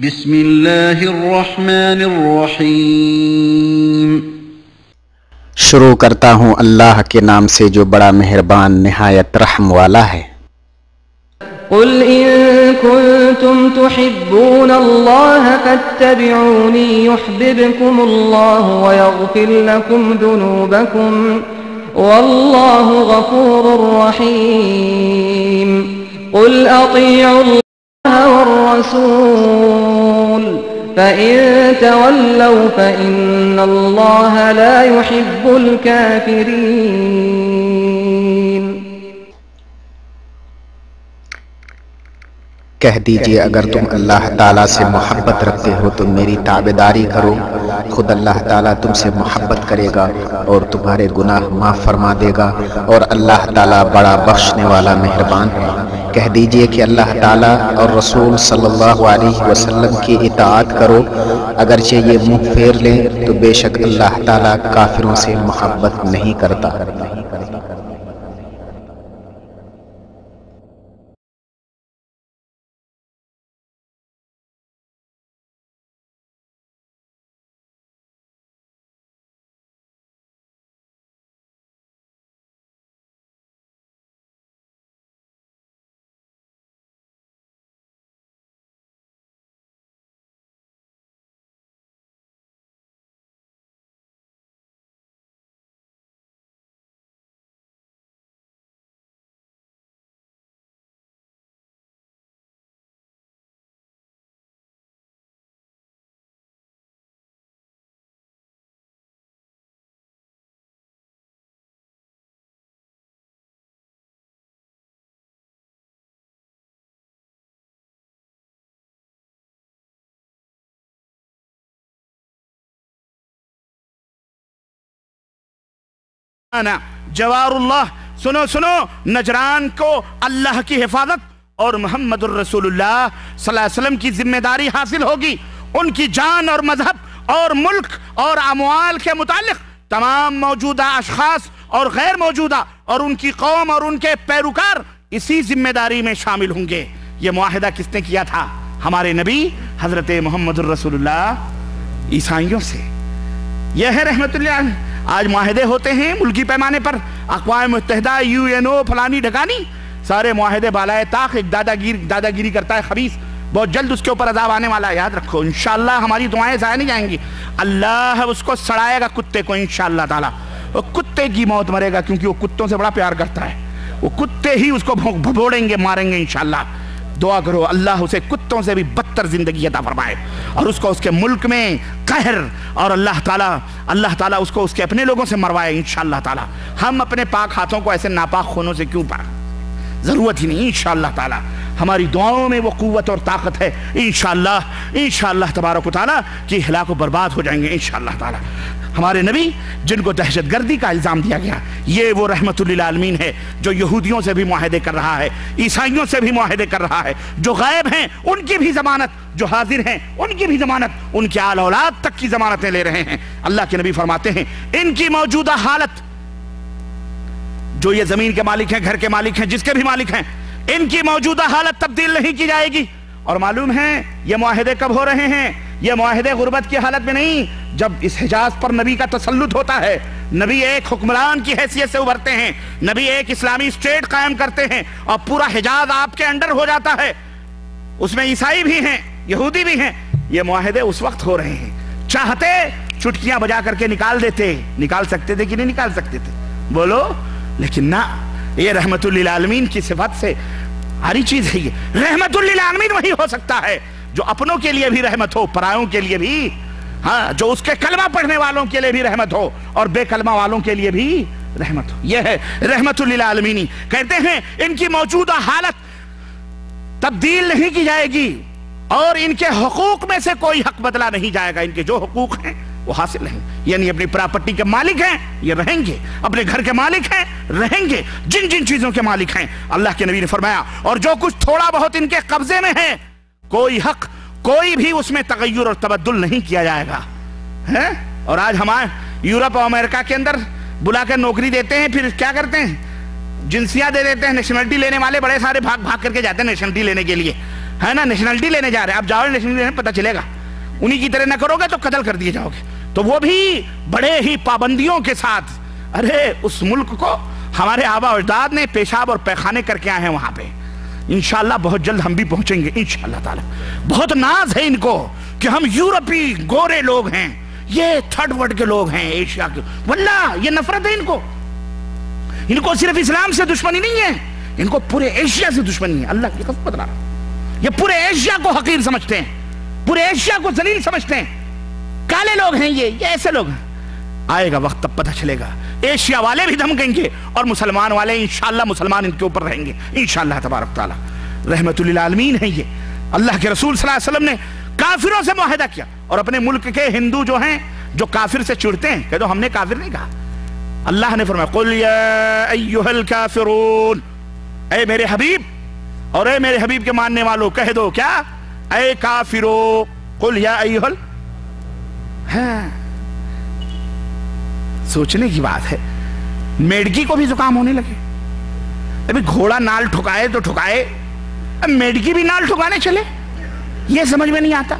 بسم اللہ الرحمن الرحیم۔ شروع کرتا ہوں اللہ کے نام سے جو بڑا مہربان نہایت رحم والا ہے۔ قل ان کنتم تحبون اللہ فاتبعونی یحببکم اللہ ویغفر لکم ذنوبکم واللہ غفور رحیم۔ قل اطیعوا اللہ والرسول فإن تولوا فإن اللہ لا يحب الكافرین۔ کہہ دیجئے اگر تم اللہ تعالیٰ سے محبت رکھتے ہو تو میری تابعداری کرو، خود اللہ تعالیٰ تم سے محبت کرے گا اور تمہارے گناہ معاف فرما دے گا، اور اللہ تعالیٰ بڑا بخشنے والا مہربان ہے۔ کہہ دیجئے کہ اللہ تعالیٰ اور رسول صلی اللہ علیہ وسلم کی اطاعت کرو، اگرچہ یہ منہ پھیر لیں تو بے شک اللہ تعالیٰ کافروں سے محبت نہیں کرتا۔ جوار اللہ، سنو سنو، نجران کو اللہ کی حفاظت اور محمد الرسول اللہ صلی اللہ علیہ وسلم کی ذمہ داری حاصل ہوگی۔ ان کی جان اور مذہب اور ملک اور اموال کے متعلق تمام موجودہ اشخاص اور غیر موجودہ اور ان کی قوم اور ان کے پیروکار اسی ذمہ داری میں شامل ہوں گے۔ یہ معاہدہ کس نے کیا تھا؟ ہمارے نبی حضرت محمد الرسول اللہ عیسائیوں سے۔ یہ ہے رحمت اللہ علیہ۔ آج معاہدے ہوتے ہیں ملکی پیمانے پر، اقوام متحدہ، UN فلانی ڈھکانی، سارے معاہدے بالائے طاق، ایک دادا گیری کرتا ہے خبیث، بہت جلد اس کے اوپر عذاب آنے والا ہے، یاد رکھو۔ انشاءاللہ ہماری دعائیں ضائع نہیں جائیں گی، اللہ اس کو سڑائے گا کتے کو انشاءاللہ تعالی۔ وہ کتے کی موت مرے گا کیونکہ وہ کتوں سے بڑا پیار کرتا ہے، وہ کتے ہی اس کو بھگوڑیں گے، ماریں گے انشاءاللہ۔ دعا کرو اللہ اسے کتوں سے بھی بدتر زندگی عطا فرمائے اور اس کو اس کے ملک میں قہر، اور اللہ تعالیٰ اس کو اس کے اپنے لوگوں سے مروائے انشاءاللہ تعالیٰ۔ ہم اپنے پاک ہاتھوں کو ایسے ناپاک خونوں سے کیوں پاک؟ ضرورت ہی نہیں انشاءاللہ تعالیٰ۔ ہماری دعاؤں میں وہ قوت اور طاقت ہے انشاءاللہ تبارک و تعالیٰ کہ ہلاک و برباد ہو جائیں گے انشاءاللہ تعالیٰ۔ ہمارے نبی جن کو دہشت گردی کا الزام دیا گیا، یہ وہ رحمت للعالمین ہے جو یہودیوں سے بھی معاہدے کر رہا ہے، عیسائیوں سے بھی معاہدے کر رہا ہے، جو غائب ہیں ان کی بھی ضمانت، جو حاضر ہیں ان کی بھی ضمانت، ان کے آل اولاد تک کی ضمانتیں لے رہے ہیں۔ اللہ کے نبی فرماتے ہیں ان کی موجودہ حالت، جو یہ زمین کے مالک ہیں، گھر کے مالک ہیں، جس کے بھی مالک ہیں، ان کی موجودہ حالت تبدیل نہیں کی جائے گی۔ اور معلوم ہے یہ معاہدے کب ہو رہے ہیں؟ یہ معاہدے غربت کی حالت میں نہیں، جب اس حجاز پر نبی کا تسلط ہوتا ہے، نبی ایک حکمران کی حیثیت سے ابھرتے ہیں، نبی ایک اسلامی اسٹیٹ قائم کرتے ہیں اور پورا حجاز آپ کے انڈر ہو جاتا ہے، اس میں عیسائی بھی ہیں، یہودی بھی ہیں۔ یہ معاہدے اس وقت ہو رہے ہیں، چاہتے چٹکیاں بجا کر کے نکال دیتے، نکال سکتے تھے کہ نہیں نکال سکتے تھے؟ بولو، لیکن نہ، یہ رحمت للعالمین کی صفت سے ہری چیز ہے۔ یہ رحمت للعالمین وہی ہو سکتا ہے جو اپنوں کے لیے بھی رحمت ہو، پرایوں کے لیے بھی، ہاں، جو اس کے کلمہ پڑھنے والوں کے لیے بھی رحمت ہو اور بے کلمہ والوں کے لیے بھی رحمت ہو۔ یہ ہے رحمت للعالمین۔ کہتے ہیں ان کی موجودہ حالت تبدیل نہیں کی جائے گی اور ان کے حقوق میں سے کوئی حق بدلا نہیں جائے گا۔ ان کے جو حقوق ہیں وہ حاصل ہیں، یعنی اپنی پراپرٹی کے مالک ہیں یہ رہیں گے، اپنے گھر کے مالک ہیں رہیں گے، جن چیزوں کے مالک ہیں۔ اللہ کے نبی نے فرمایا اور جو کچھ تھوڑا بہت ان کے قبضے میں ہے، کوئی حق، کوئی بھی اس میں تغیر اور تبدل نہیں کیا جائے گا۔ اور آج ہمارے یورپ اور امریکہ کے اندر بلا کر نوکری دیتے ہیں، پھر کیا کرتے ہیں؟ جنسیہ دے دیتے ہیں، نیشنلٹی لینے والے بڑے سارے بھاگ کر کے جاتے ہیں نیشنلٹی لینے کے لیے۔ ہے نا نیشنلٹی لینے جا رہے ہیں, اب جاؤ نیشنلٹی لینے, پتہ چلے گا. انہی کی طرح نہ کرو گے تو قتل کر دیے جاؤ گے. تو وہ بھی بڑے ہی پابندیوں کے ساتھ, ارے اس ملک کو ہمارے آبا اجداد نے پیشاب اور پیخانے کر کے آئے ہیں وہاں پہ. انشاءاللہ بہت جلد ہم بھی پہنچیں گے انشاءاللہ تعالی. بہت ناز ہے ان کو کہ ہم یورپی گورے لوگ ہیں, یہ تھرڈ ورلڈ کے لوگ ہیں ایشیا کے. واللہ یہ نفرت ہے ان کو صرف اسلام سے دشمنی نہیں ہے, ان کو پورے ایشیا سے دشمنی ہے. اللہ کی قسم بتا رہا ہوں, یہ پورے ایشیا کو حقیر سمجھتے ہیں, پورے ایشیا کو ذلیل سمجھتے ہیں. کالے لوگ ہیں یہ ایسے لوگ ہیں. آئے گا وقت تب پتہ چلے گا. ایشیا والے بھی دھمکیں گے اور مسلمان والے انشاءاللہ مسلمان ان کے اوپر رہیں گے انشاءاللہ تبارک تعالی. رحمت للعالمین ہیں یہ. اللہ کے رسول صلی اللہ علیہ وسلم نے کافروں سے معاہدہ کیا, اور اپنے ملک کے ہندو جو ہیں جو کافر سے چڑھتے ہیں, کہ تو ہم نے کافر نہیں کہا. اللہ نے فرمایا قل یا ایھا الکافرون, اے میرے حبیب اور اے میرے حبیب کے ماننے والوں کہہ دو, کیا اے کافرو, قل یا ایھا. ہاں سوچنے کی بات ہے, میڈکی کو بھی زکام ہونے لگے. ابھی گھوڑا نال ٹھکائے تو ٹھکائے, اب میڈکی بھی نال ٹھکانے چلے, یہ سمجھ میں نہیں آتا,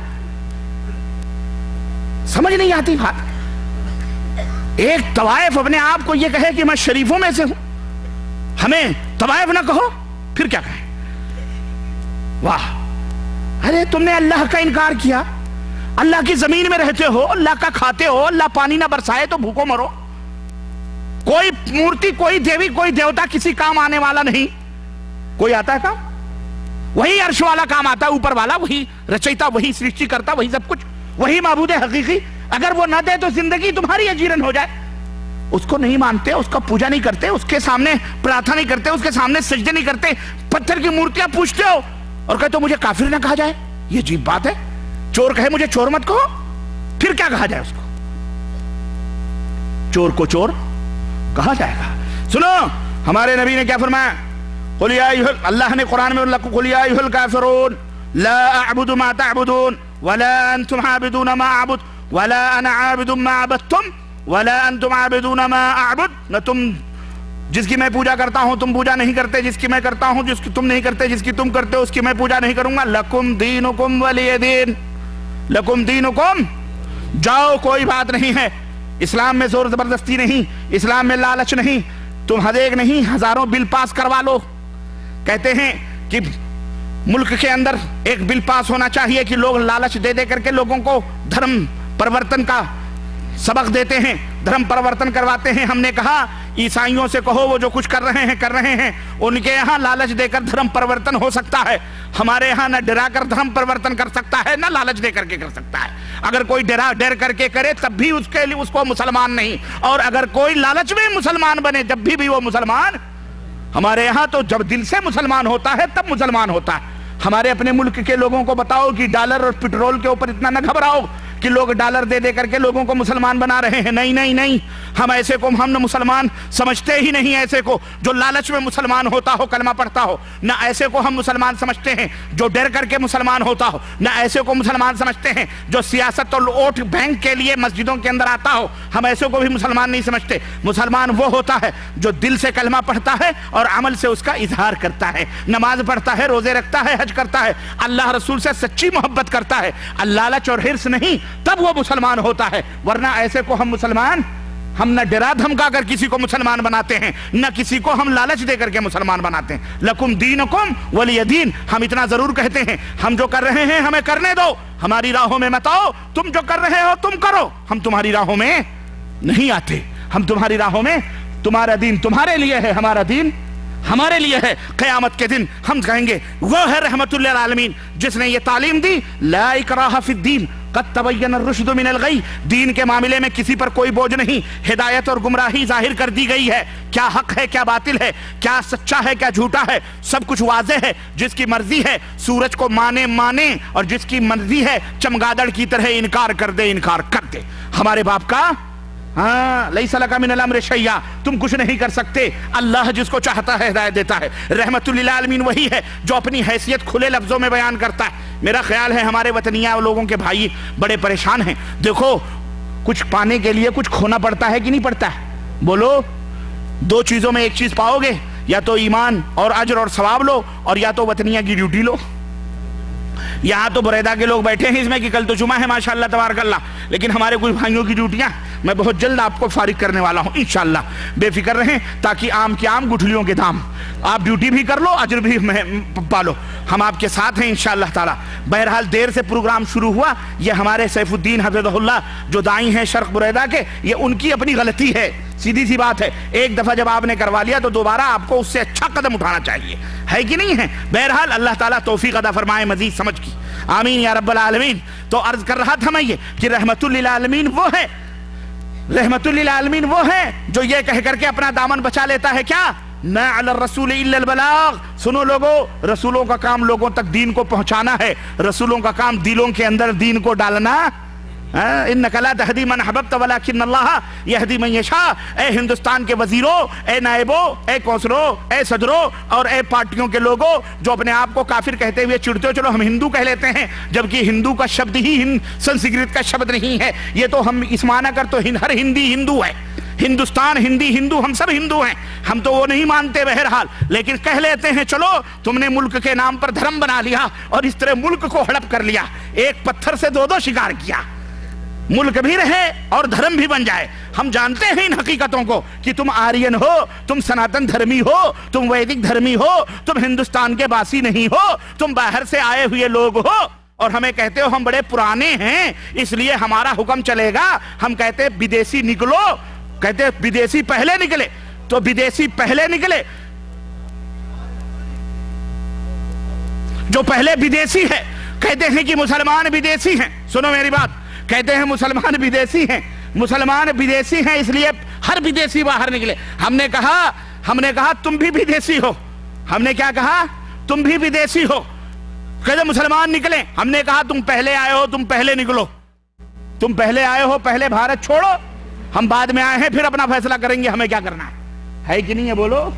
سمجھ نہیں آتی بات. ایک طوائف اپنے آپ کو یہ کہے کہ میں شریفوں میں سے ہوں, ہمیں طوائف نہ کہو, پھر کیا کہیں؟ واہ, ارے تم نے اللہ کا انکار کیا, اللہ کی زمین میں رہتے ہو, اللہ کا کھاتے ہو, اللہ پانی نہ برسائے تو بھوکو مرو. کوئی مورتی, کوئی دیوی, کوئی دیوتا کسی کام آنے والا نہیں. کوئی آتا ہے کام؟ وہی عرش والا کام آتا ہے, اوپر والا, وہی رچیتا, وہی سرشٹی کرتا, وہی سب کچھ, وہی معبود حقیقی. اگر وہ نہ دے تو زندگی تمہاری اجیرن ہو جائے. اس کو نہیں مانتے, اس کا پوجا نہیں کرتے, اس کے سامنے پرارتھنا نہیں کرتے, اس کے سامنے سجدے نہیں کرتے, پتھر کی مورتیاں پوجتے ہو اور کہتے ہو مجھے کافر نہ کہا جائے. یہ عجیب بات ہے. چور کہے مجھے چور مت کہو, پھر کیا کہا جائے اس کو؟ چور کو چور کہا جائے گا. سنو ہمارے نبی نے کیا فرمایا, قل یا ایھا, اللہ نے قرآن میں قل یا ایھا الکافرون لا اعبد ما تعبدون ولا انتم عابدون ما اعبد ولا انا عابد ما عبدتم ولا انتم عابدون ما اعبد. نہ تم جس کی میں پوجا کرتا ہوں تم پوجا نہیں کرتے, جس کی میں کرتا ہوں جس کی تم نہیں کرتے, جس کی تم کرتے ہو اس کی میں پوجا نہیں کروں گا. لکم دینکم ولی دین, لکم دینکم, جاؤ کوئی بات نہیں ہے. اسلام میں زور زبردستی نہیں, اسلام میں لالچ نہیں, تم ہدیک نہیں ہزاروں بل پاس کروا لو. کہتے ہیں کہ ملک کے اندر ایک بل پاس ہونا چاہیے کہ لوگ لالچ دے دے کر کے لوگوں کو دھرم پرورتن کا سبق دیتے ہیں, دھرم پرورتن کرواتے ہیں. ہم نے کہا عیسائیوں سے کہو وہ جو کچھ کر رہے ہیں ان کے یہاں لالچ دے کر دھرم پرورتن ہو سکتا ہے. ہمارے یہاں نہ ڈرا کر دھرم پرورتن کر سکتا ہے, نہ لالچ دے کر کے کر سکتا ہے. اگر کوئی ڈر کر کے کرے تب بھی اس کے لیے اس کو مسلمان نہیں, اور اگر کوئی لالچ میں مسلمان بنے جب بھی وہ مسلمان. ہمارے یہاں تو جب دل سے مسلمان ہوتا ہے تب مسلمان ہوتا ہے. ہمارے اپنے ملک کے لوگوں کو بتاؤ کہ ڈالر اور پٹرول کے اوپر اتنا نہ گھبراؤ کہ لوگ ڈالر دے دے کر کے لوگوں کو مسلمان بنا رہے ہیں. نہیں نہیں نہیں, ہم ایسے کو ہم نہ مسلمان سمجھتے ہی نہیں. ایسے کو جو لالچ میں مسلمان ہوتا ہو, کلمہ پڑھتا ہو, نہ ایسے کو ہم مسلمان سمجھتے ہیں جو ڈر کر کے مسلمان ہوتا ہو, نہ ایسے کو مسلمان سمجھتے ہیں جو سیاست اور ووٹ بینک کے لیے مسجدوں کے اندر آتا ہو. ہم ایسے کو بھی مسلمان نہیں سمجھتے. مسلمان وہ ہوتا ہے جو دل سے کلمہ پڑھتا ہے اور عمل سے اس کا اظہار کرتا ہے, نماز پڑھتا ہے, روزے رکھتا ہے, حج کرتا ہے, اللہ رسول سے سچی محبت کرتا ہے. لالچ اور حرص نہیں, تب وہ مسلمان ہوتا ہے. ورنہ ایسے کو ہم مسلمان, ہم نہ ڈرا دھمکا کر کسی کو مسلمان بناتے ہیں, نہ کسی کو ہم لالچ دے کر کے مسلمان بناتے ہیں. لکم دینکم ولی دین. ہم اتنا ضرور کہتے ہیں ہم جو کر رہے ہیں ہمیں کرنے دو, ہماری راہوں میں مت آؤ. تم جو کر رہے ہو تم کرو, ہم تمہاری راہوں میں نہیں آتے. ہم تمہاری راہوں میں, تمہارا دین تمہارے لیے ہے, ہمارا دین ہمارے لیے ہے. قیامت کے دن ہم کہیں گے وہ ہے رحمت للعالمین جس نے یہ تعلیم دی, لا اکراہ فی الدین قد تبین الرشد من الغی. دین کے معاملے میں کسی پر کوئی بوجھ نہیں, ہدایت اور گمراہی ظاہر کر دی گئی ہے. کیا حق ہے کیا باطل ہے, کیا سچا ہے کیا جھوٹا ہے, سب کچھ واضح ہے. جس کی مرضی ہے سورج کو مانے, اور جس کی مرضی ہے چمگادڑ کی طرح انکار کر دے. ہمارے باپ کا ہاں لیس لک من الامر شیء, تم کچھ نہیں کر سکتے. اللہ جس کو چاہتا ہے ہدایت دیتا ہے. رحمت للعالمین وہی ہے جو اپنی حیثیت کھلے لفظوں میں بیان کرتا ہے. میرا خیال ہے ہمارے وطنیہ لوگوں کے بھائی بڑے پریشان ہیں. دیکھو کچھ پانے کے لیے کچھ کھونا پڑتا ہے کہ نہیں پڑتا ہے؟ بولو, دو چیزوں میں ایک چیز پاؤ گے, یا تو ایمان اور اجر اور ثواب لو, اور یا تو وطنیہ کی ڈیوٹی لو. یہاں تو بریدہ کے لوگ بیٹھے ہیں اس میں کہ کل تو جمعہ ہے ماشاءاللہ تبارک اللہ، لیکن ہمارے کچھ بھائیوں کی ڈیوٹیاں میں بہت جلد آپ کو فارغ کرنے والا ہوں انشاءاللہ، بے فکر رہیں، تاکہ آم کے آم گٹھلیوں کے دام، آپ ڈیوٹی بھی کر لو اجر بھی پالو، ہم آپ کے ساتھ ہیں انشاءاللہ تعالی۔ بہرحال دیر سے پروگرام شروع ہوا، یہ ہمارے سیف الدین حفظہ اللہ جو دائی ہیں شرق بریدہ کے، یہ ان کی اپنی غلطی ہے، سیدھی سی بات ہے، ایک دفعہ جب آپ نے کروا لیا تو دوبارہ آپ کو اس سے اچھا قدم اٹھانا چاہیے، ہے کہ نہیں ہے؟ بہرحال اللہ تعالیٰ توفیق عطا فرمائے مزید سمجھ کی، آمین یا رب العالمین۔ تو عرض کر رہا تھا میں یہ کہ رحمت للعالمین وہ ہے، رحمت للعالمین وہ ہے جو یہ کہہ کر کے اپنا دامن بچا لیتا ہے، کیا؟ ما علی الرسول الا البلاغ۔ سنو لوگو، رسولوں کا کام لوگوں تک دین کو پہنچانا ہے، رسولوں کا کام دلوں کے اندر دین کو ڈالنا۔ انک لا تہدی من احببت ولکن اللہ یہدی من یشاء۔ اے ہندوستان کے وزیروں، اے نائبوں، اے کونسلوں، اے صدروں اور اے پارٹیوں کے لوگوں جو اپنے آپ کو کافر کہتے ہوئے چڑھتے ہو، چلو ہم ہندو کہہ لیتے ہیں، جبکہ ہندو کا شبد ہی سنسکرت کا شبد نہیں ہے، یہ تو ہم اس معنی کر تو ہر ہندی ہندو ہے، ہندوستان ہندی ہندو، ہم سب ہندو ہیں، ہم تو وہ نہیں مانتے بہرحال، لیکن کہہ لیتے ہیں چلو تم نے ملک کے نام پر دھرم بنا لیا اور اس طرح ملک کو ہڑپ کر لیا، ایک پتھر سے دو دو شکار کیا، ملک بھی رہے اور دھرم بھی بن جائے۔ ہم جانتے ہیں ان حقیقتوں کو کہ تم آرین ہو، تم سناتن دھرمی ہو، تم ویدک دھرمی ہو، تم ہندوستان کے باسی نہیں ہو، تم باہر سے آئے ہوئے لوگ ہو، اور ہمیں کہتے ہو ہم بڑے پرانے ہیں اس لیے ہمارا حکم چلے گا۔ ہم کہتے ہیں بدیسی نکلو، کہتے ہیں بدیسی پہلے نکلے، تو بدیسی پہلے نکلے، جو پہلے بدیسی ہے، کہتے ہیں کہ مسلمان بدیسی ہیں، سنو میری بات، کہتے ہیں مسلمان بدیسی ہیں، مسلمان بدیسی ہیں اس لیے ہر بدیسی باہر نکلے۔ ہم نے کہا تم بھی بدیسی ہو، ہم نے کیا کہا؟ تم بھی بدیسی ہو، کہتے مسلمان نکلیں، ہم نے کہا تم پہلے آئے ہو، تم پہلے نکلو، تم پہلے آئے ہو، پہلے بھارت چھوڑو، ہم بعد میں آئے ہیں پھر اپنا فیصلہ کریں گے ہمیں کیا کرنا ہے کہ نہیں ہے؟ بولو۔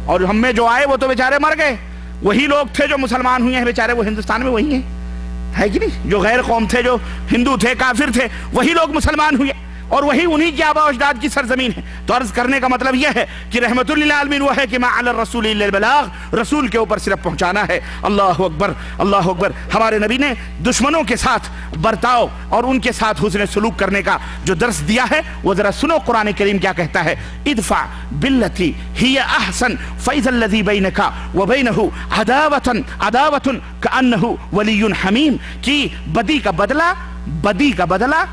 اور ہم میں جو آئے وہ تو بیچارے مر گئے، وہی لوگ تھے جو مسلمان ہوئے ہیں بیچارے، وہ ہندوستان میں وہی ہیں، ہے کہ نہیں؟ جو غیر قوم تھے، جو ہندو تھے، کافر تھے، وہی لوگ مسلمان ہوئے، اور وہی انہی کی آباء و اجداد کی سرزمین ہے۔ تو عرض کرنے کا مطلب یہ ہے کہ رحمت للعالمین وہ ہے کہ ما علی الرسول الا البلاغ، رسول کے اوپر صرف پہنچانا ہے۔ اللہ اکبر، اللہ اکبر۔ ہمارے نبی نے دشمنوں کے ساتھ برتاؤ اور ان کے ساتھ حسن سلوک کرنے کا جو درس دیا ہے وہ ذرا سنو، قرآن کریم کیا کہتا ہے؟ ادفع باللتی ہی احسن فاذا الذی بینک وبینہ عداوۃ کأنہ ولی حمیم، کہ بدی کا بدلہ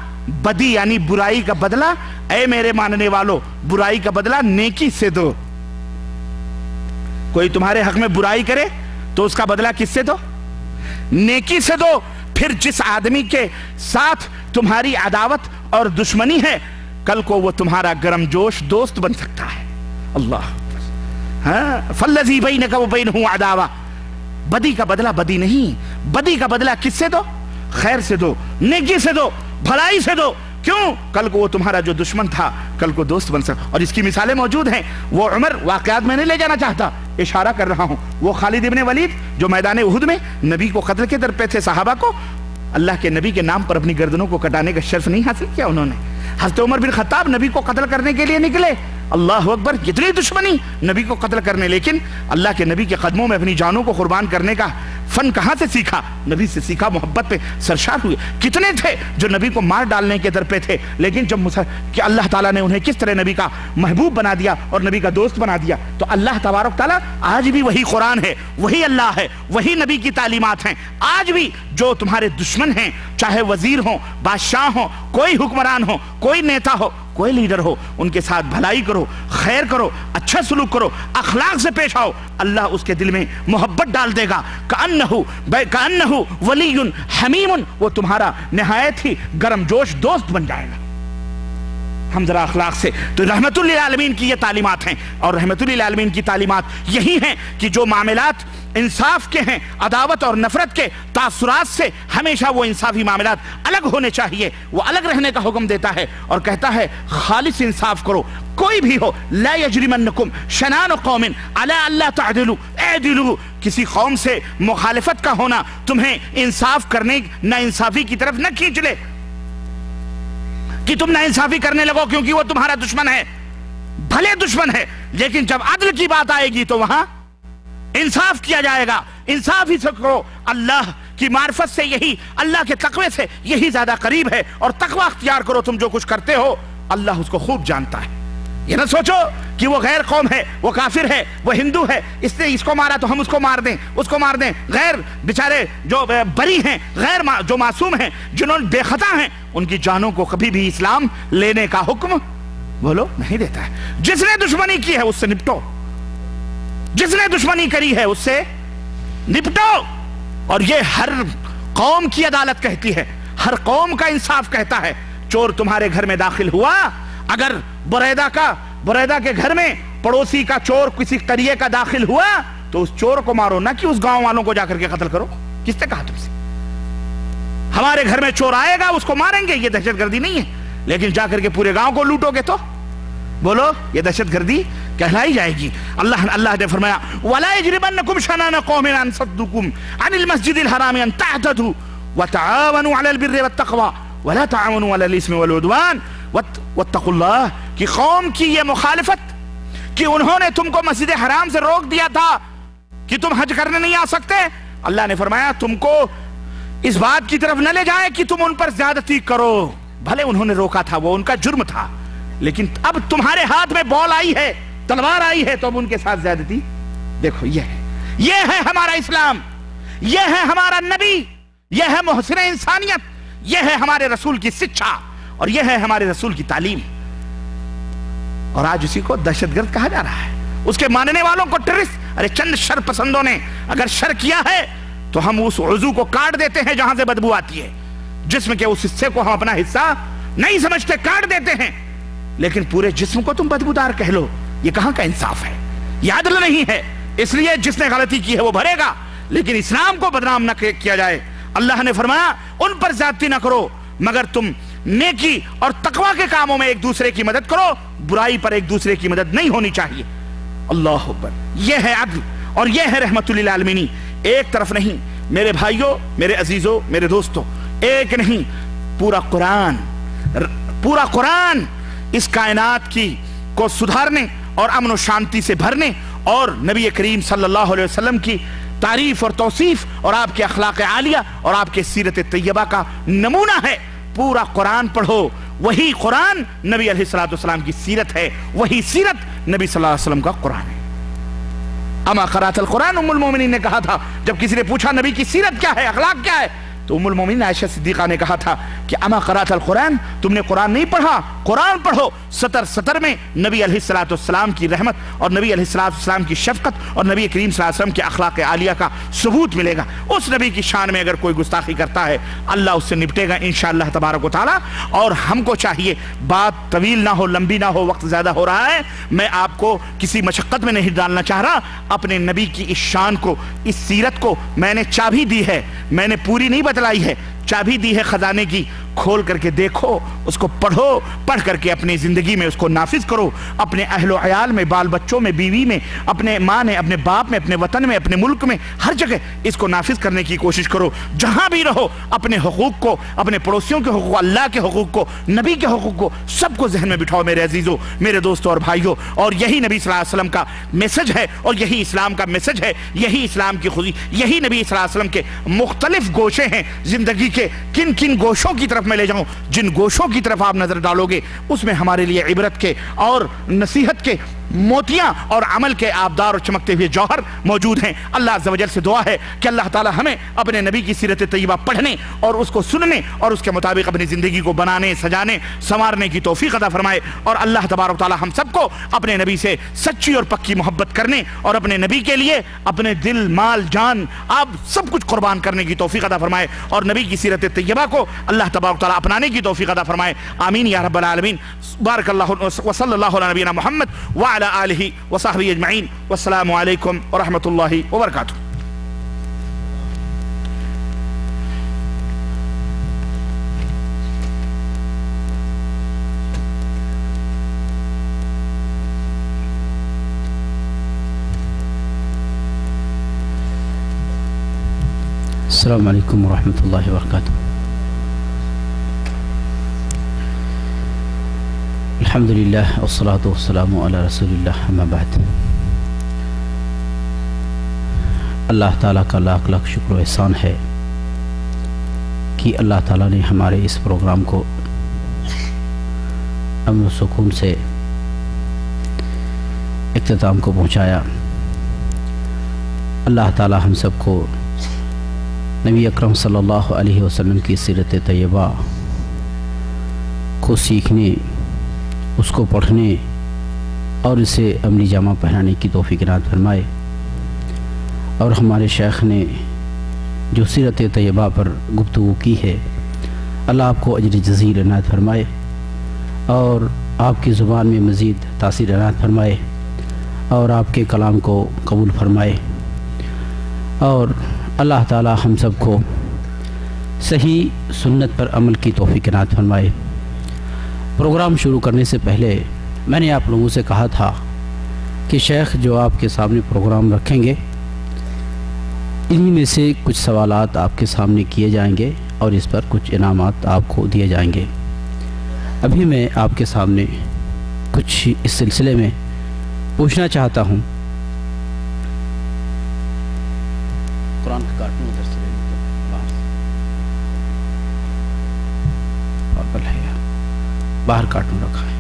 بدی یعنی برائی کا بدلہ، اے میرے ماننے والو برائی کا بدلہ نیکی سے دو۔ کوئی تمہارے حق میں برائی کرے تو اس کا بدلہ کس سے دو؟ نیکی سے دو۔ پھر جس آدمی کے ساتھ تمہاری عداوت اور دشمنی ہے، کل کو وہ تمہارا گرم جوش دوست بن سکتا ہے۔ اللہ، فالذی بینک وبینہ عداوہ، بدی کا بدلہ بدی نہیں، بدی کا بدلہ کس سے دو؟ خیر سے دو، نیکی سے دو، بھلائی سے دو۔ کیوں؟ کل کو وہ تمہارا جو دشمن تھا کل کو دوست بن سکتا۔ اور اس کی مثالیں موجود ہیں۔ وہ عمر، واقعات میں نہیں لے جانا چاہتا، اشارہ کر رہا ہوں، وہ خالد ابن ولید جو میدان احد میں نبی کو قتل کے در پہ تھے، صحابہ کو اللہ کے نبی کے نام پر اپنی گردنوں کو کٹانے کا شرف نہیں حاصل کیا انہوں نے۔ حضرت عمر بن خطاب نبی کو قتل کرنے کے لیے نکلے، اللہ اکبر، کتنی دشمنی نبی کو قتل کرنے، لیکن اللہ کے نبی کے قدموں میں اپنی جانوں کو قربان کرنے کا فن کہاں سے سیکھا؟ نبی سے سیکھا، محبت پہ سرشار ہوئے۔ کتنے تھے جو نبی کو مار ڈالنے کے در پہ تھے، لیکن جب کہ اللہ تعالیٰ نے انہیں کس طرح نبی کا محبوب بنا دیا اور نبی کا دوست بنا دیا۔ تو اللہ تبارک تعالیٰ آج بھی وہی قرآن ہے، وہی اللہ ہے، وہی نبی کی تعلیمات ہیں۔ آج بھی جو تمہارے دشمن ہیں، چاہے وزیر ہوں، بادشاہ ہوں، کوئی حکمران ہو، کوئی نیتا ہو، کوئی لیڈر ہو، ان کے ساتھ بھلائی کرو، خیر کرو، اچھا سلوک کرو، اخلاق سے پیش آؤ، اللہ اس کے دل میں محبت ڈال دے گا۔ کأنہ ولی حمیم، وہ تمہارا نہایت ہی گرم جوش دوست بن جائے گا۔ ہم ذرا اخلاق سے، تو رحمت للعالمین کی یہ تعلیمات ہیں، اور رحمت للعالمین کی تعلیمات یہی ہیں کہ جو معاملات انصاف کے ہیں، عداوت اور نفرت کے تاثرات سے ہمیشہ وہ انصافی معاملات الگ ہونے چاہیے، وہ الگ رہنے کا حکم دیتا ہے اور کہتا ہے خالص انصاف کرو، کوئی بھی ہو۔ لا یجرمنکم شنان قوم علی الا تعدلوا اعدلوا، کسی قوم سے مخالفت کا ہونا تمہیں انصاف کرنے، نا انصافی کی طرف نہ کھینچ لے کہ تم نا انصافی کرنے لگو کیونکہ وہ تمہارا دشمن ہے، بھلے دشمن ہے، لیکن جب عدل کی بات آئے گی تو وہاں انصاف کیا جائے گا۔ انصاف ہی سے کرو، اللہ کی معرفت سے, یہی اللہ کے تقوی سے یہی زیادہ قریب ہے. اور تقوی اختیار کرو, تم جو کچھ کرتے ہو اللہ اس کو خوب جانتا ہے. یہ نہ سوچو کہ وہ غیر قوم ہے, وہ کافر ہے, وہ ہندو ہے, اس نے اس کو مارا تو ہم اس کو مار دیں, اس کو مار دیں. غیر بیچارے جو بری ہیں, غیر جو معصوم ہیں, جنہوں نے بے خطا ہیں, ان کی جانوں کو کبھی بھی اسلام لینے کا حکم بولو نہیں دیتا ہے. جس نے دشمنی کی ہے اس سے نپٹو, جس نے دشمنی کری ہے اس سے نپٹو. اور یہ ہر قوم کی عدالت کہتی ہے, ہر قوم کا انصاف کہتا ہے. چور تمہارے گھر میں داخل ہوا, اگر بریدہ کے گھر میں پڑوسی کا چور کسی قریے کا داخل ہوا تو اس چور کو مارو, نہ کہ اس گاؤں والوں کو جا کر کے قتل کرو. کس نے کہا تم سے ہمارے گھر میں چور آئے گا اس کو ماریں گے؟ یہ دہشت گردی نہیں ہے. لیکن جا کر کے پورے گاؤں کو لوٹو گے تو بولو یہ دہشت گردی کہلائی جائے گی. اللہ نے فرمایا وَلَا يَجْرِمَنَّكُمْ شَنَانَ قَوْمٍ أَن صَدُّوكُمْ عَنِ الْمَسْجِدِ الْحَرَامِ أَن تَعْتَدُوا وَتَعَاوَنُوا عَلَى الْبِرِّ وَالتَّقْوَى وَلَا تَعَاوَنُوا عَلَى الْإِثْمِ وَالْعُدْوَانِ وَاتَّقُوا اللَّهَ. کہ قوم کی یہ مخالفت کہ انہوں نے تم کو مسجد حرام سے روک دیا تھا کہ تم حج کرنے نہیں آ سکتے, اللہ نے فرمایا تم کو اس بات کی طرف نہ لے جائے کہ تم ان پر زیادتی کرو. بھلے انہوں نے روکا تھا, وہ ان کا جرم تھا, لیکن اب تمہارے ہاتھ میں بال آئی ہے, تلوار آئی ہے, تو اب ان کے ساتھ زیادتی. دیکھو یہ ہے ہمارا اسلام, یہ ہے ہمارا نبی, یہ ہے محسن انسانیت, یہ ہے ہمارے رسول کی شکشا, اور یہ ہے ہمارے رسول کی تعلیم. اور آج اسی کو دہشت گرد کہا جا رہا ہے, اس کے ماننے والوں کو ٹیررسٹ. ارے چند شر پسندوں نے اگر شر کیا ہے تو ہم اس عضو کو کاٹ دیتے ہیں جہاں سے بدبو آتی ہے, جسم کے اس حصے کو ہم اپنا حصہ نہیں سمجھتے, کاٹ دیتے ہیں. لیکن پورے جسم کو تم بدبودار کہہ لو, یہ کہاں کا انصاف ہے؟ یہ عدل نہیں ہے. اس لیے جس نے غلطی کی ہے وہ بھرے گا, لیکن اسلام کو بدنام نہ کیا جائے. اللہ نے فرمایا ان پر زیادتی نہ کرو, مگر تم نیکی اور تقوی کے کاموں میں ایک دوسرے کی مدد کرو, برائی پر ایک دوسرے کی مدد نہیں ہونی چاہیے. اللہ اکبر. یہ ہے عدل اور یہ ہے رحمت للعالمین. ایک طرف نہیں میرے بھائیوں, میرے عزیزوں, میرے دوستوں, ایک نہیں, پورا قرآن اس کائنات کی کو سدھارنے اور امن و شانتی سے بھرنے اور نبی کریم صلی اللہ علیہ وسلم کی تعریف اور توصیف اور آپ کے اخلاق عالیہ اور آپ کے سیرت طیبہ کا نمونہ ہے. پورا قرآن پڑھو, وہی قرآن نبی علیہ السلام کی سیرت ہے, وہی سیرت نبی صلی اللہ علیہ وسلم کا قرآن ہے. اما قرأت القرآن, ام المومنین نے کہا تھا جب کسی نے پوچھا نبی کی سیرت کیا ہے, اخلاق کیا ہے, تو ام المومنین عائشہ صدیقہ نے کہا تھا کہ اما قرأت القرآن, تم نے قرآن نہیں پڑھا, قرآن پڑھو. سطر میں نبی علیہ السلام کی رحمت اور نبی علیہ السلام کی شفقت اور نبی کریم صلی اللہ علیہ وسلم کے اخلاق عالیہ کا ثبوت ملے گا. اس نبی کی شان میں اگر کوئی گستاخی کرتا ہے اللہ اس سے نپٹے گا انشاءاللہ تبارک و تعالی. اور ہم کو چاہیے بات طویل نہ ہو, لمبی نہ ہو, وقت زیادہ ہو رہا ہے, میں آپ کو کسی مشقت میں نہیں ڈالنا چاہ رہا. اپنے نبی کی اس شان کو, اس سیرت کو میں نے چابی دی ہے, میں نے پوری نہیں بتلائی ہے, چابی دی ہے خزانے کی. کھول کر کے دیکھو, اس کو پڑھو, پڑھ کر کے اپنی زندگی میں اس کو نافذ کرو, اپنے اہل و عیال میں, بال بچوں میں, بیوی میں, اپنے ماں نے, اپنے باپ میں, اپنے وطن میں, اپنے ملک میں, ہر جگہ اس کو نافذ کرنے کی کوشش کرو. جہاں بھی رہو اپنے حقوق کو, اپنے پڑوسیوں کے حقوق, اللہ کے حقوق کو, نبی کے حقوق کو, سب کو ذہن میں بٹھاؤ میرے عزیزوں, میرے دوستوں اور بھائیوں. اور یہی نبی صلی اللہ علیہ وسلم کا میسج ہے, اور یہی اسلام کا میسج ہے, یہی اسلام کی خودی, یہی نبی صلی اللہ علیہ وسلم کے مختلف گوشے ہیں زندگی کے. کن کن گوشوں کی طرف میں لے جاؤں, جن گوشوں کی طرف آپ نظر ڈالو گے اس میں ہمارے لیے عبرت کے اور نصیحت کے موتیاں اور عمل کے آبدار اور چمکتے ہوئے جوہر موجود ہیں. اللہ عز و جل سے دعا ہے کہ اللہ تعالی ہمیں اپنے نبی کی سیرت طیبہ پڑھنے اور اس کو سننے اور اس کے مطابق اپنی زندگی کو بنانے, سجانے, سنوارنے کی توفیق عطا فرمائے. اور اللہ تبارک تعالی ہم سب کو اپنے نبی سے سچی اور پکی محبت کرنے اور اپنے نبی کے لیے اپنے دل, مال, جان, آپ سب کچھ قربان کرنے کی توفیق عطا فرمائے. اور نبی کی سیرت طیبہ کو اللہ تبارک تعالی اپنانے کی توفیق عطا فرمائے. آمین یا رب العالمین. بارک اللہ وصلی اللہ علی نبینا محمد وعلی آلہ وصحبہ اجمعین. والسلام علیکم ورحمۃ اللہ وبرکاتہ. السلام علیکم ورحمۃ اللہ وبرکاتہ. الحمدللہ والصلاة والسلام علی رسول اللہ, اما بعد. اللہ تعالیٰ کا لاکھ لاکھ شکر و احسان ہے کہ اللہ تعالیٰ نے ہمارے اس پروگرام کو امن و سکون سے اختتام کو پہنچایا۔ اللہ تعالیٰ ہم سب کو نبی اکرم صلی اللہ علیہ وسلم کی سیرت طیبہ کو سیکھنے، اس کو پڑھنے اور اسے عملی جامہ پہنانے کی توفیق عنایت فرمائے، اور ہمارے شیخ نے جو سیرت طیبہ پر گفتگو کی ہے، اللہ آپ کو اجر جزیل عنایت فرمائے اور آپ کی زبان میں مزید تاثیر عنایت فرمائے اور آپ کے کلام کو قبول فرمائے، اور اللہ تعالی ہم سب کو صحیح سنت پر عمل کی توفیق عنایت فرمائے۔ پروگرام شروع کرنے سے پہلے میں نے آپ لوگوں سے کہا تھا کہ شیخ جو آپ کے سامنے پروگرام رکھیں گے، انہی میں سے کچھ سوالات آپ کے سامنے کیے جائیں گے اور اس پر کچھ انعامات آپ کو دیے جائیں گے۔ ابھی میں آپ کے سامنے کچھ اس سلسلے میں پوچھنا چاہتا ہوں۔ قرآن کا کارٹون ادھر سے باہر کارٹون رکھا ہے۔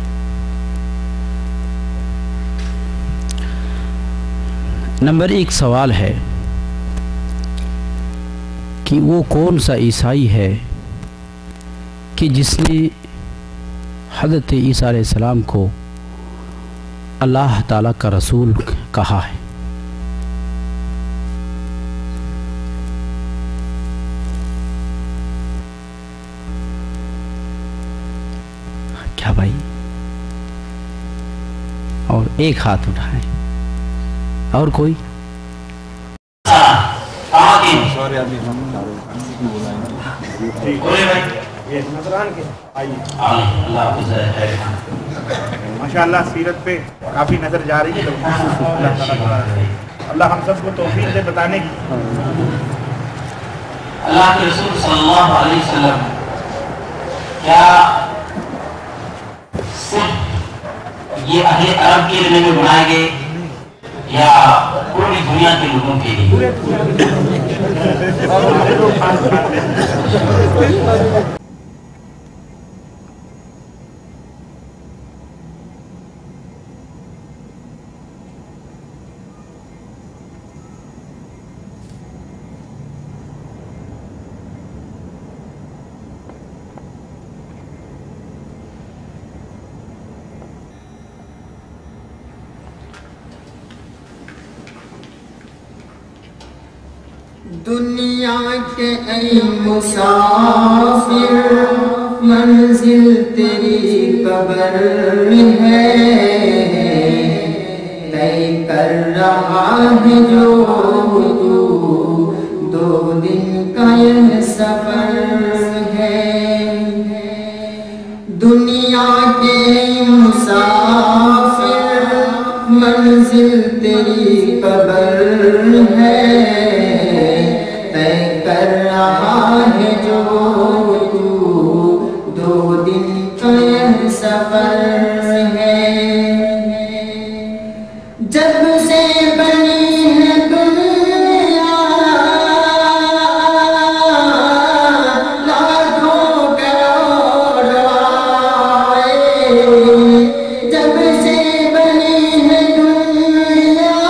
نمبر 1 سوال ہے کہ وہ کون سا عیسائی ہے کہ جس نے حضرت عیسیٰ علیہ السلام کو اللہ تعالیٰ کا رسول کہا ہے؟ کیا بھائی؟ اور ایک ہاتھ اٹھائیں۔ اور کوئی؟ ماشاءاللہ سیرت پہ کافی نظر جا رہی ہے، اللہ ہم سب کو توفیق دے بتانے کی۔ اللہ کے رسول صلی اللہ علیہ وسلم کیا صرف یہ اہل عرب کے لیے میں بنائے گئے یا پوری دنیا کے لوگوں کے لیے؟ دنیا کے اے مسافر منزل تیری قبر میں ہے، طے کر رہا ہے جو تو 2 دن کا یہ سفر ہے۔ دنیا کے مسافر منزل تیری قبر ہے، کر رہا ہے جو تو 2 دن کا یہ سفر ہے۔ جب سے بنی ہے دنیا لاکھوں کروڑ آئے، جب سے بنی ہے دنیا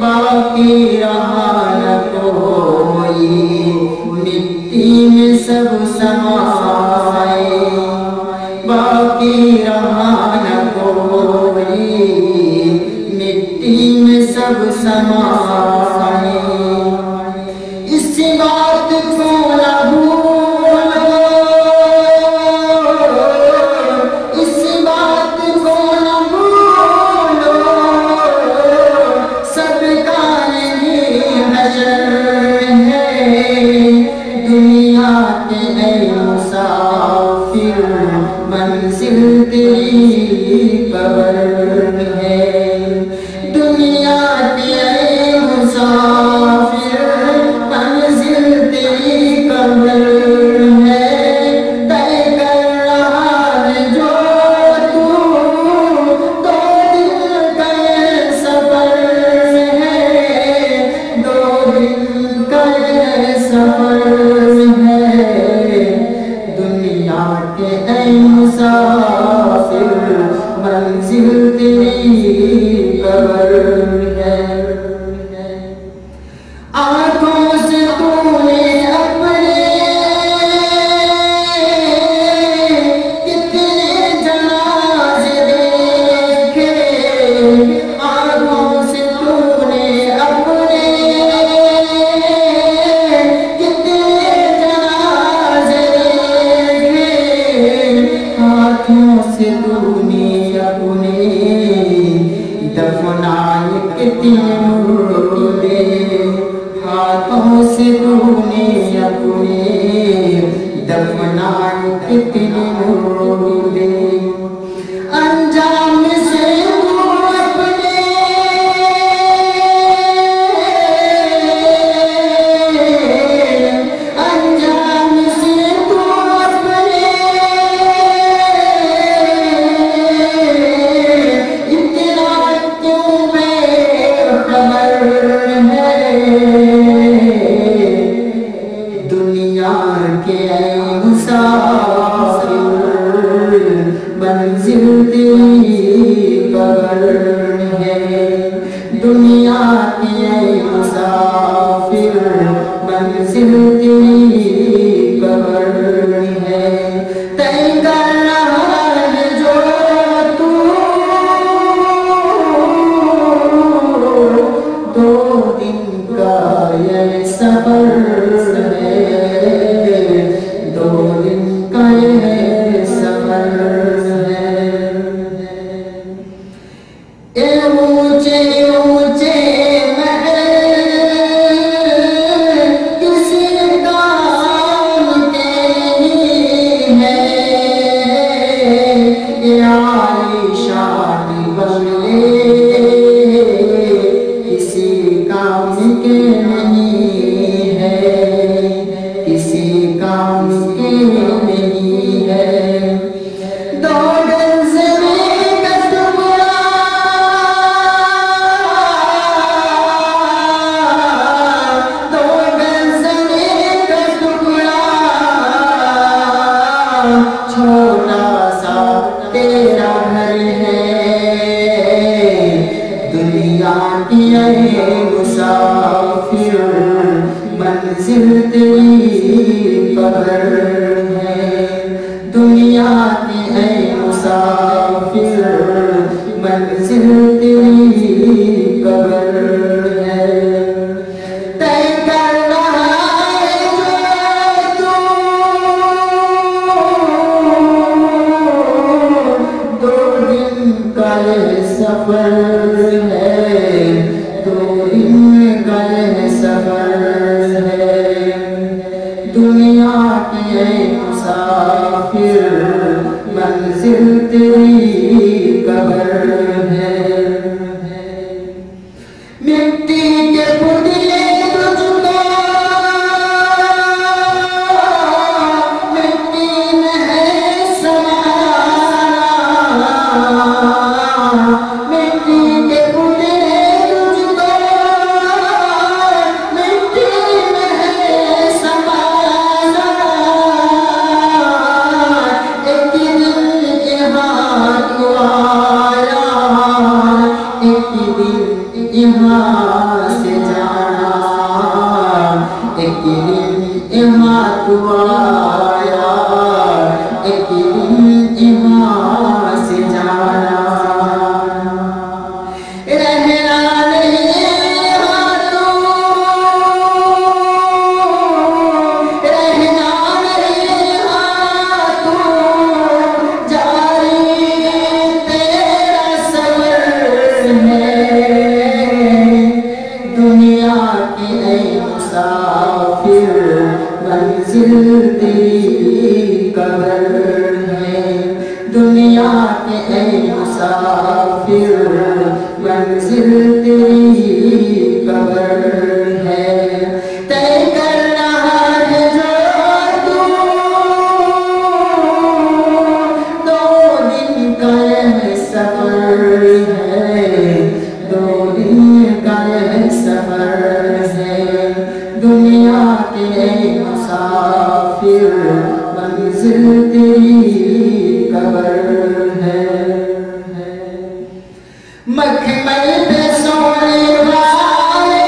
باقی رہا نہ کوئی، مٹی میں سب سمائے، باقی رہا نہ کوئی، مٹی میں سب سمائے۔ اس بات کو نہ بھولو، اس بات کو نہ بھولو، سب کا یہی حشر ہے۔ دنیا کے اے مسافر منزل تیری قبر ہے، دنیا کے اے مسافر منزل تیری قبر ہے، طے کر رہا ہے جو تو 2 دن کا یہ سفر سفر ہے دنیا کے اے مسافر منزل تیری قبر ہے آنکھوں سے تو نے اپنے کتنے جنازے دیکھے آنکھوں سے تو نے اپنے کتنے جنازے دیکھے ہاتھوں سے تو نے اپنے دفنائے کتنے مردے ہاتھوں سے تو نے اپنے دفنائے کتنے مردے انجام سے تو اپنے انجام سے تو اپنے اتنا کیوں بے خبر ہے دنیا کے مسافر منزل تیری قبر ہے دنیا کے مسافر منزل تیری قبر ہے طے کر رہا ہے جو تو دو دن کا یہ سفر ہے دو دن کا یہ سفر ہے اے اونچے اونچے محل کسی کام کے نہیں ہے یہ عالیشان بنگلے کسی کام کے نہیں ہے کسی کام کے نہیں ہے دو گز زمین کا ٹکڑا دو گز زمین کا ٹکڑا چھوٹا سا تیرا گھر ہے دنیا کی اے مسافر منزل تیری قبر ہے دنیا کی اے مسافر منزل تیری قبر ہے طے کر رہا ہے جو تو دو دن کا یہ سفر ہے دو دن کا یہ سفر ہے دنیا کی اے مسافر منزل تیری قبر ہے مٹی کے پتلے تجھ کو مٹی میں ہے سمانا مٹی کے پتلے تجھ کو مٹی میں ہے سمانا ایک دن یہاں تو آیا ایک دن یہاں سے جانا ایک دن یہاں تو آیا ایک دن یہاں سے جانا رہنا نہیں یہاں تو رہنا نہیں یہاں تو جاری تیرا سفر ہے دنیا کی اے مسافر منزل تیری قبر ہے دنیا کے اے مسافر منزل تیری قبر ہے طے کر رہا ہے جو تو دو دن کا یہ سفر ہے دو دن کا یہ سفر ہے دنیا کے منزل تیری قبر ہے مکھمل پہ سونے والے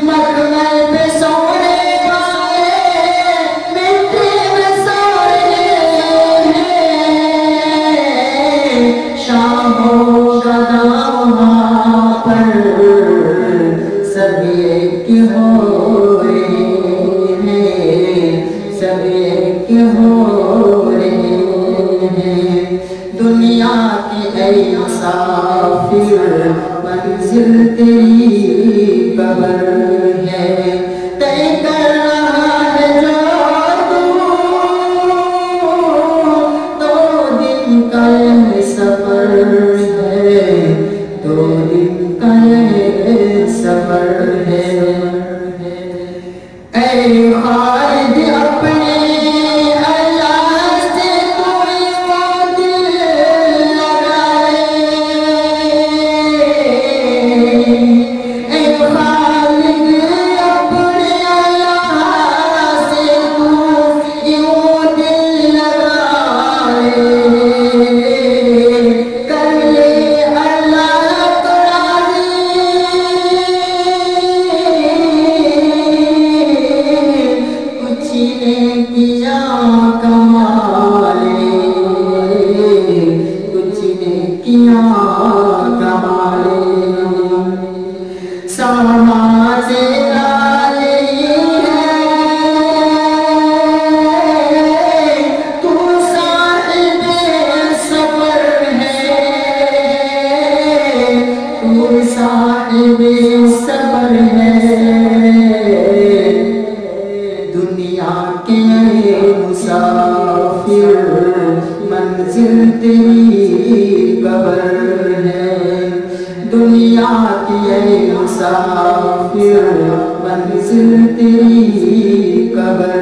مکھمل پہ سونے والے مٹی میں سونے ہیں شام ہوگا وہاں پر سب ایک ہو رہے ہیں سب ایک ہو رہے ہیں دنیا کی اے مسافر منزل تیری قبر ہے طے کر رہا ہے جو دو دن کا یہ سفر ہے دو دن کا یہ سفر ہے اے خالد اپنے اللہ سے کوئی دل لگائے اے خالد اپنے اللہ سے کوئی دل لگائے کر لے اللہ کو کچھ نے کیا کمالے کچھ نے کیا کمالے ساما تیرا یہی ہے تو صاحب سفر ہے تو صاحب سفر ہے دنیا کے مسافر منزل تیری قبر ہے دنیا کے مسافر منزل تیری قبر